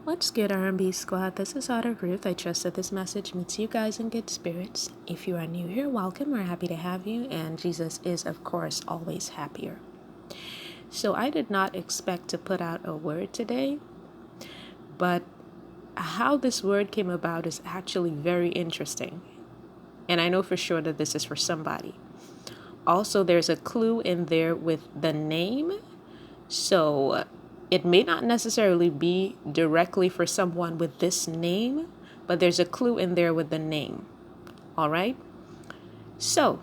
What's good, R&B squad? This is Autumn Ruth. I trust that this message meets you guys in good spirits. If you are new here, welcome. We're happy to have you, and Jesus is, of course, always happier. So I did not expect to put out a word today, but how this word came about is actually very interesting. And I know for sure that this is for somebody. Also, there's a clue in there with the name. So it may not necessarily be directly for someone with this name, but there's a clue in there with the name. All right. So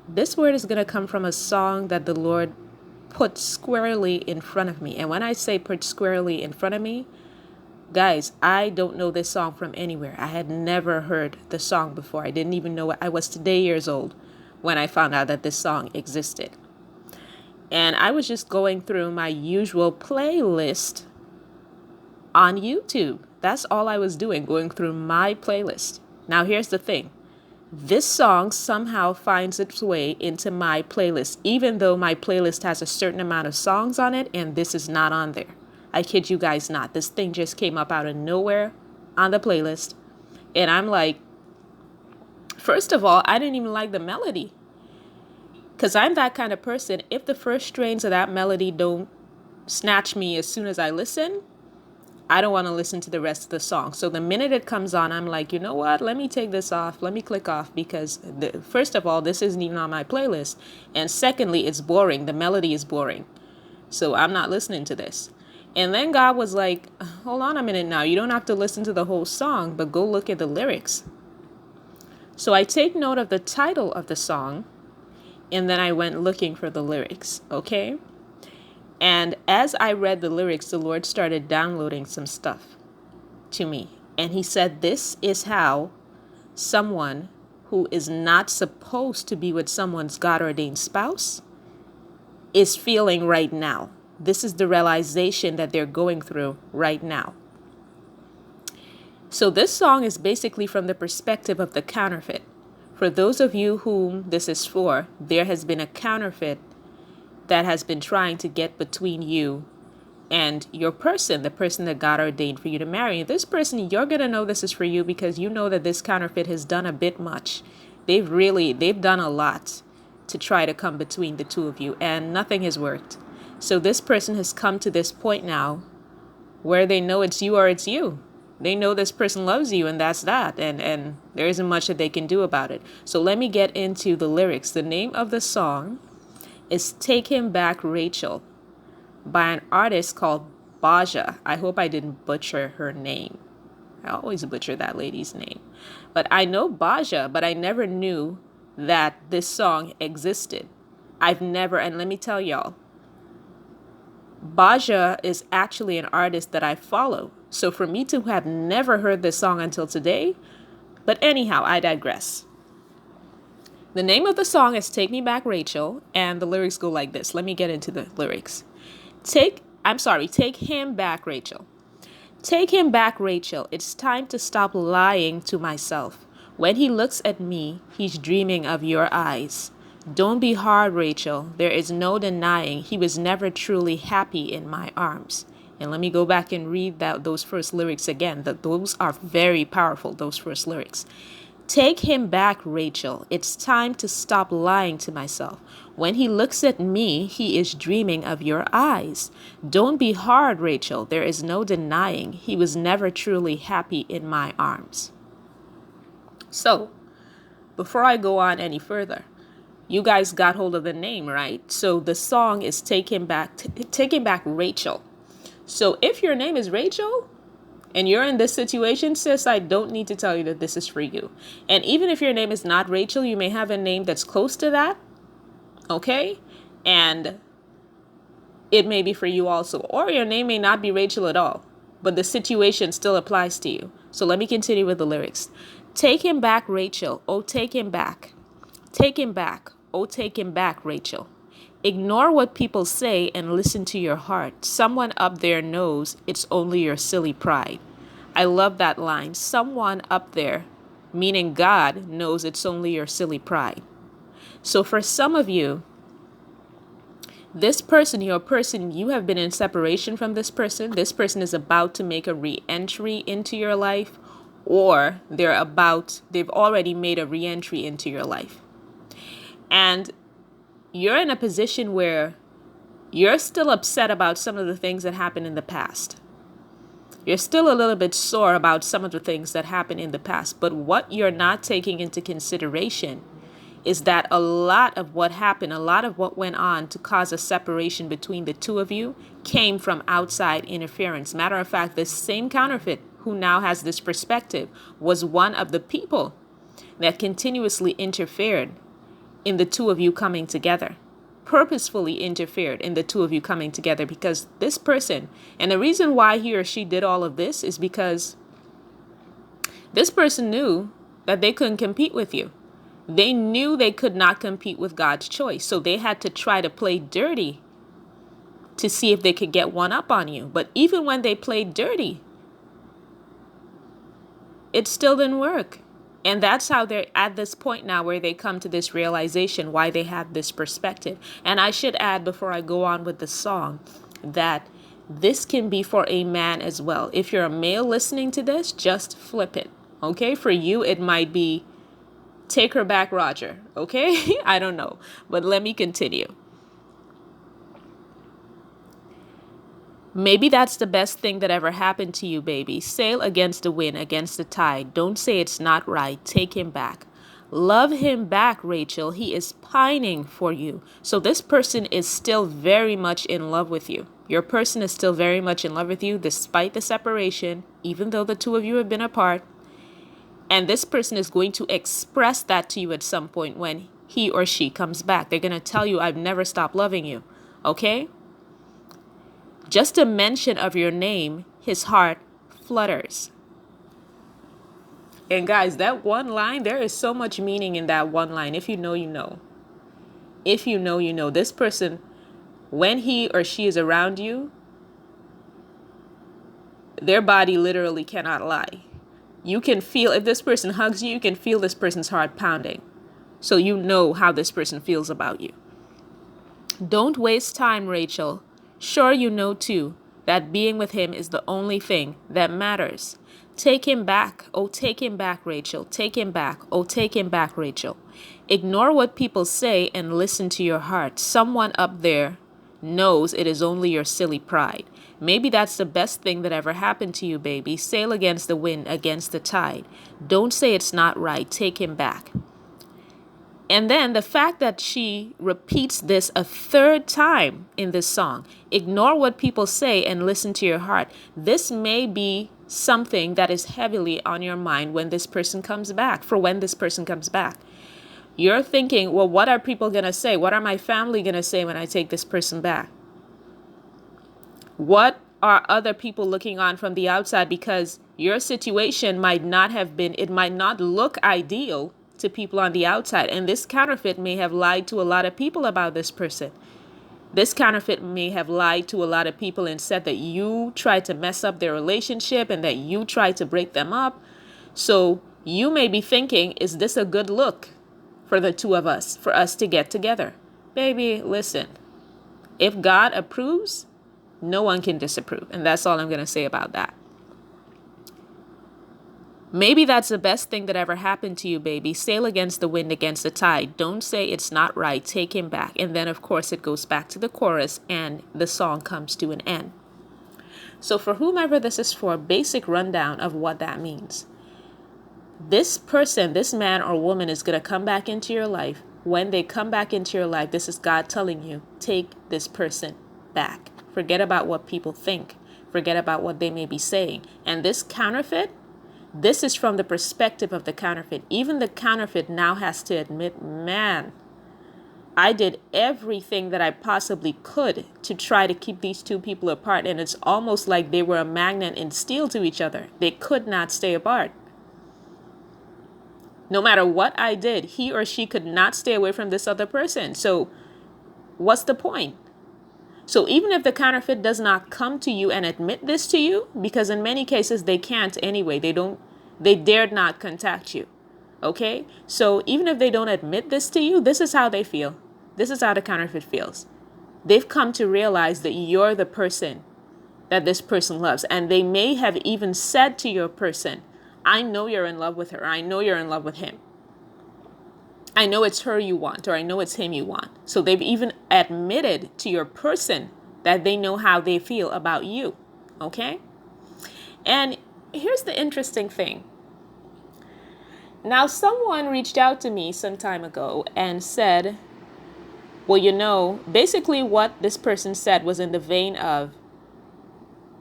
this word is going to come from a song that the Lord put squarely in front of me. And when I say put squarely in front of me, guys, I don't know this song from anywhere. I had never heard the song before. I didn't even know it. I was today years old when I found out that this song existed. And I was just going through my usual playlist on YouTube. That's all I was doing, going through my playlist. Now, here's the thing. This song somehow finds its way into my playlist, even though my playlist has a certain amount of songs on it, and this is not on there. I kid you guys not. This thing just came up out of nowhere on the playlist. And I'm like, first of all, I didn't even like the melody. Because I'm that kind of person. If the first strains of that melody don't snatch me as soon as I listen, I don't want to listen to the rest of the song. So the minute it comes on, I'm like, you know what? Let me take this off. Let me click off because first of all, this isn't even on my playlist. And secondly, it's boring. The melody is boring. So I'm not listening to this. And then God was like, hold on a minute now. You don't have to listen to the whole song, but go look at the lyrics. So I take note of the title of the song. And then I went looking for the lyrics, okay? And as I read the lyrics, the Lord started downloading some stuff to me. And he said, this is how someone who is not supposed to be with someone's God-ordained spouse is feeling right now. This is the realization that they're going through right now. So this song is basically from the perspective of the counterfeit. For those of you whom this is for, there has been a counterfeit that has been trying to get between you and your person, the person that God ordained for you to marry. This person, you're going to know this is for you because you know that this counterfeit has done a bit much. They've done a lot to try to come between the two of you, and nothing has worked. So this person has come to this point now where they know it's you or it's you. They know this person loves you, and that's that. And there isn't much that they can do about it. So let me get into the lyrics. The name of the song is Take Him Back, Rachel, by an artist called Baja. I hope I didn't butcher her name. I always butcher that lady's name. But I know Baja, but I never knew that this song existed. And let me tell y'all, Baja is actually an artist that I follow. So for me to have never heard this song until today, but anyhow, I digress. The name of the song is Take Me Back, Rachel, and the lyrics go like this. Let me get into the lyrics. Take him back, Rachel. Take him back, Rachel. It's time to stop lying to myself. When he looks at me, he's dreaming of your eyes. Don't be hard, Rachel. There is no denying he was never truly happy in my arms. And let me go back and read those first lyrics again. Those are very powerful, those first lyrics. Take him back, Rachel. It's time to stop lying to myself. When he looks at me, he is dreaming of your eyes. Don't be hard, Rachel. There is no denying he was never truly happy in my arms. So, before I go on any further, you guys got hold of the name, right? So the song is Take Him Back, Rachel. So if your name is Rachel and you're in this situation, sis, I don't need to tell you that this is for you. And even if your name is not Rachel, you may have a name that's close to that. Okay? And it may be for you also. Or your name may not be Rachel at all, but the situation still applies to you. So let me continue with the lyrics. Take him back, Rachel. Oh, take him back. Take him back. Oh, take him back, Rachel. Ignore what people say and listen to your heart. Someone up there knows it's only your silly pride. I love that line. Someone up there, meaning God, knows it's only your silly pride. So for some of you, This person, your person, you have been in separation from this person. This person is about to make a re-entry into your life, or they've already made a re-entry into your life. And you're in a position where you're still upset about some of the things that happened in the past. You're still a little bit sore about some of the things that happened in the past. But what you're not taking into consideration is that a lot of what happened, a lot of what went on to cause a separation between the two of you came from outside interference. Matter of fact, this same counterfeit who now has this perspective was one of the people that continuously interfered in the two of you coming together. Purposefully interfered in the two of you coming together, because this person, and the reason why he or she did all of this is because this person knew that they couldn't compete with you. They knew they could not compete with God's choice. So they had to try to play dirty to see if they could get one up on you. But even when they played dirty, it still didn't work. And that's how they're at this point now where they come to this realization why they have this perspective. And I should add before I go on with the song that this can be for a man as well. If you're a male listening to this, just flip it. Okay? For you, it might be take her back, Roger. Okay? I don't know. But let me continue. Maybe that's the best thing that ever happened to you, baby. Sail against the wind, against the tide. Don't say it's not right. Take him back. Love him back, Rachel. He is pining for you. So this person is still very much in love with you. Your person is still very much in love with you despite the separation, even though the two of you have been apart. And this person is going to express that to you at some point when he or she comes back. They're going to tell you, I've never stopped loving you. Okay? Just a mention of your name, his heart flutters. And guys, that one line, there is so much meaning in that one line. If you know, you know. If you know, you know. This person, when he or she is around you, their body literally cannot lie. You can feel, if this person hugs you, you can feel this person's heart pounding. So you know how this person feels about you. Don't waste time, Rachel. Sure, you know too that being with him is the only thing that matters. Take him back. Oh, take him back, Rachel. Take him back. Oh, take him back, Rachel. Ignore what people say and listen to your heart. Someone up there knows it is only your silly pride. Maybe that's the best thing that ever happened to you, baby. Sail against the wind, against the tide. Don't say it's not right. Take him back. And then the fact that she repeats this a third time in this song, ignore what people say and listen to your heart. This may be something that is heavily on your mind when this person comes back, for when this person comes back. You're thinking, well, what are people going to say? What are my family going to say when I take this person back? What are other people looking on from the outside? Because your situation might not have been, it might not look ideal to people on the outside. And this counterfeit may have lied to a lot of people about this person. This counterfeit may have lied to a lot of people and said that you tried to mess up their relationship and that you tried to break them up. So you may be thinking, is this a good look for the two of us, for us to get together? Baby, listen, if God approves, no one can disapprove. And that's all I'm going to say about that. Maybe that's the best thing that ever happened to you, baby. Sail against the wind, against the tide. Don't say it's not right. Take him back. And then, of course, it goes back to the chorus and the song comes to an end. So for whomever this is for, basic rundown of what that means. This person, this man or woman is going to come back into your life. When they come back into your life, this is God telling you, take this person back. Forget about what people think. Forget about what they may be saying. And this counterfeit, this is from the perspective of the counterfeit. Even the counterfeit now has to admit, man, I did everything that I possibly could to try to keep these two people apart. And it's almost like they were a magnet and steel to each other. They could not stay apart. No matter what I did, he or she could not stay away from this other person. So what's the point? So even if the counterfeit does not come to you and admit this to you, because in many cases they can't anyway, they dared not contact you. Okay? So even if they don't admit this to you, this is how they feel. This is how the counterfeit feels. they've come to realize that you're the person that this person loves. And they may have even said to your person, I know you're in love with her. I know you're in love with him. I know it's her you want, or I know it's him you want. So they've even admitted to your person that they know how they feel about you. Okay? And here's the interesting thing. Now, someone reached out to me some time ago and said, well, basically what this person said was in the vein of,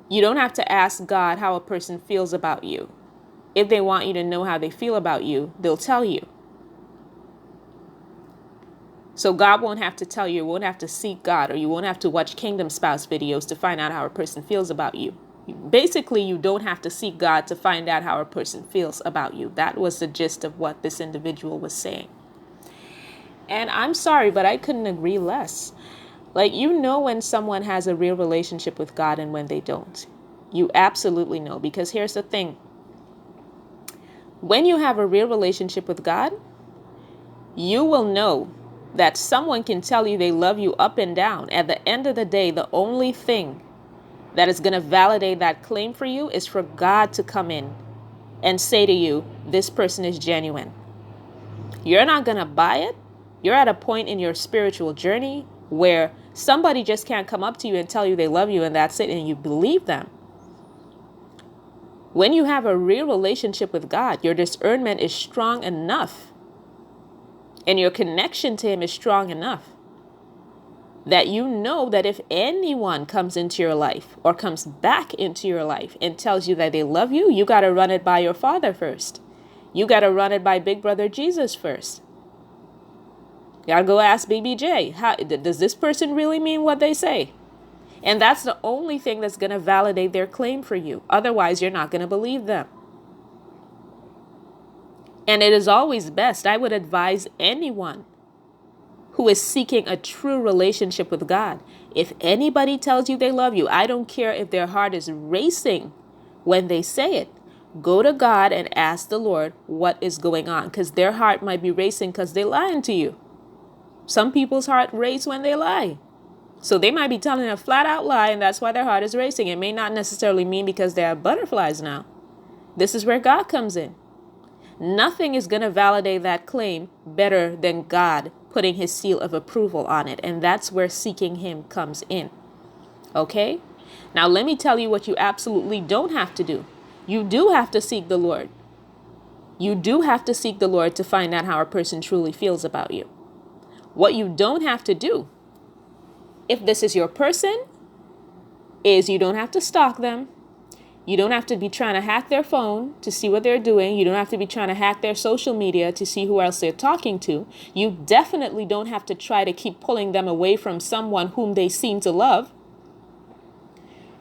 you don't have to ask God how a person feels about you. If they want you to know how they feel about you, they'll tell you. So God won't have to tell you, you won't have to seek God, or you won't have to watch Kingdom Spouse videos to find out how a person feels about you. Basically, you don't have to seek God to find out how a person feels about you. That was the gist of what this individual was saying. And I'm sorry, but I couldn't agree less. Like, when someone has a real relationship with God and when they don't. You absolutely know. Because here's the thing. When you have a real relationship with God, you will know that someone can tell you they love you up and down. At the end of the day, the only thing that is going to validate that claim for you is for God to come in and say to you, this person is genuine. You're not going to buy it. You're at a point in your spiritual journey where somebody just can't come up to you and tell you they love you and that's it, and you believe them. When you have a real relationship with God, your discernment is strong enough and your connection to him is strong enough that you know that if anyone comes into your life or comes back into your life and tells you that they love you, you got to run it by your Father first. You got to run it by Big Brother Jesus first. You got to go ask BBJ, does this person really mean what they say? And that's the only thing that's going to validate their claim for you. Otherwise, you're not going to believe them. And it is always best, I would advise anyone who is seeking a true relationship with God, if anybody tells you they love you, I don't care if their heart is racing when they say it. Go to God and ask the Lord what is going on, because their heart might be racing because they're lying to you. Some people's heart race when they lie. So they might be telling a flat out lie, and that's why their heart is racing. It may not necessarily mean because they have butterflies now. This is where God comes in. Nothing is going to validate that claim better than God putting his seal of approval on it. And that's where seeking him comes in. Okay? Now, let me tell you what you absolutely don't have to do. You do have to seek the Lord. You do have to seek the Lord to find out how a person truly feels about you. What you don't have to do, if this is your person, is you don't have to stalk them. You don't have to be trying to hack their phone to see what they're doing. You don't have to be trying to hack their social media to see who else they're talking to. You definitely don't have to try to keep pulling them away from someone whom they seem to love.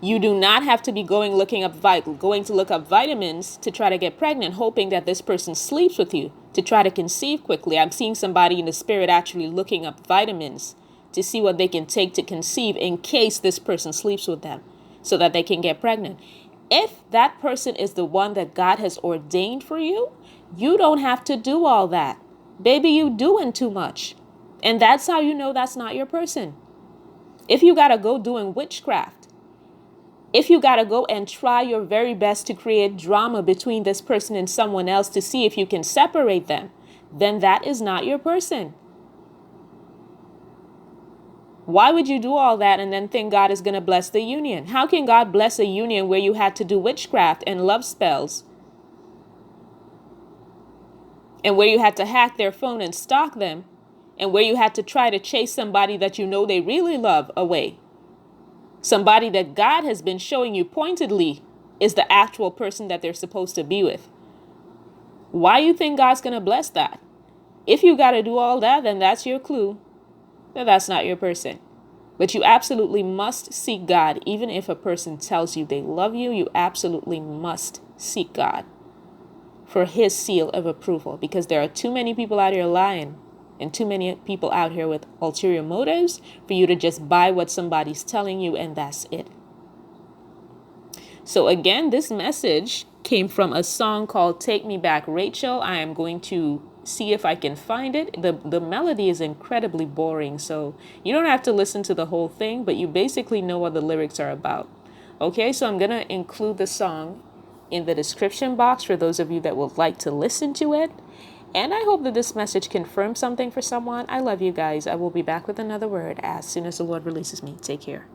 You do not have to be going to look up vitamins to try to get pregnant, hoping that this person sleeps with you to try to conceive quickly. I'm seeing somebody in the spirit actually looking up vitamins to see what they can take to conceive in case this person sleeps with them so that they can get pregnant. If that person is the one that God has ordained for you, you don't have to do all that. Baby, you doing too much. And that's how you know that's not your person. If you got to go doing witchcraft, if you got to go and try your very best to create drama between this person and someone else to see if you can separate them, then that is not your person. Why would you do all that and then think God is going to bless the union? How can God bless a union where you had to do witchcraft and love spells? And where you had to hack their phone and stalk them? And where you had to try to chase somebody that you know they really love away? Somebody that God has been showing you pointedly is the actual person that they're supposed to be with. Why you think God's going to bless that? If you got to do all that, then that's your clue. That's not your person. But you absolutely must seek God. Even if a person tells you they love you, you absolutely must seek God for his seal of approval, because there are too many people out here lying and too many people out here with ulterior motives for you to just buy what somebody's telling you and that's it. So again, this message came from a song called Take Me Back, Rachel. I am going to see if I can find it. The melody is incredibly boring, so you don't have to listen to the whole thing, but you basically know what the lyrics are about. Okay, so I'm gonna include the song in the description box for those of you that would like to listen to it. And I hope that this message confirms something for someone. I love you guys. I will be back with another word as soon as the Lord releases me. Take care.